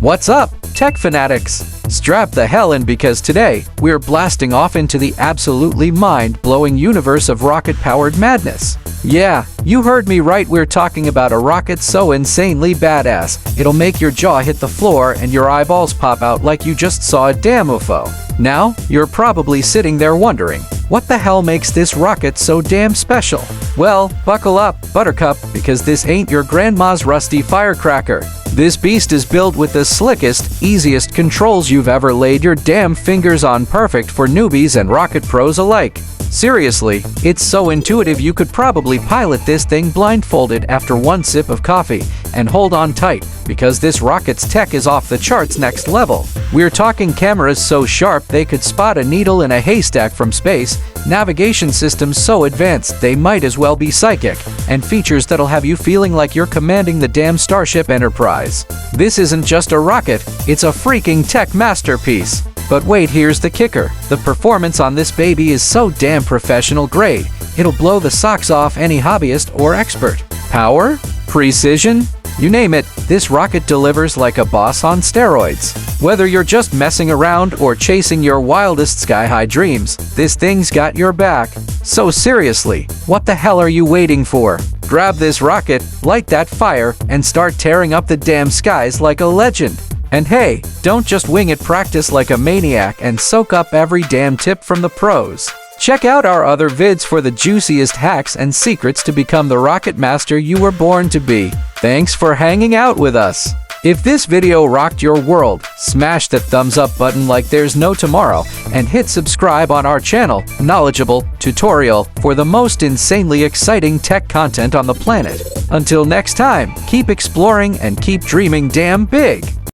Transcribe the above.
What's up, tech fanatics? Strap the hell in because today, we're blasting off into the absolutely mind-blowing universe of rocket-powered madness. Yeah, you heard me right, we're talking about a rocket so insanely badass, it'll make your jaw hit the floor and your eyeballs pop out like you just saw a damn UFO. Now, you're probably sitting there wondering, what the hell makes this rocket so damn special? Well, buckle up, Buttercup, because this ain't your grandma's rusty firecracker. This beast is built with the slickest, easiest controls you've ever laid your damn fingers on, perfect for newbies and rocket pros alike. Seriously, it's so intuitive you could probably pilot this thing blindfolded after one sip of coffee. And hold on tight, because this rocket's tech is off the charts next level. We're talking cameras so sharp they could spot a needle in a haystack from space, navigation systems so advanced they might as well be psychic, and features that'll have you feeling like you're commanding the damn Starship Enterprise. This isn't just a rocket, it's a freaking tech masterpiece. But wait, here's the kicker. The performance on this baby is so damn professional grade, it'll blow the socks off any hobbyist or expert. Power? Precision? You name it, this rocket delivers like a boss on steroids. Whether you're just messing around or chasing your wildest sky-high dreams, this thing's got your back. So seriously, what the hell are you waiting for? Grab this rocket, light that fire, and start tearing up the damn skies like a legend. And hey, don't just wing it, practice like a maniac and soak up every damn tip from the pros. Check out our other vids for the juiciest hacks and secrets to become the rocket master you were born to be. Thanks for hanging out with us. If this video rocked your world, smash that thumbs up button like there's no tomorrow and hit subscribe on our channel, Knowledgeable Tutorial, for the most insanely exciting tech content on the planet. Until next time, keep exploring and keep dreaming damn big.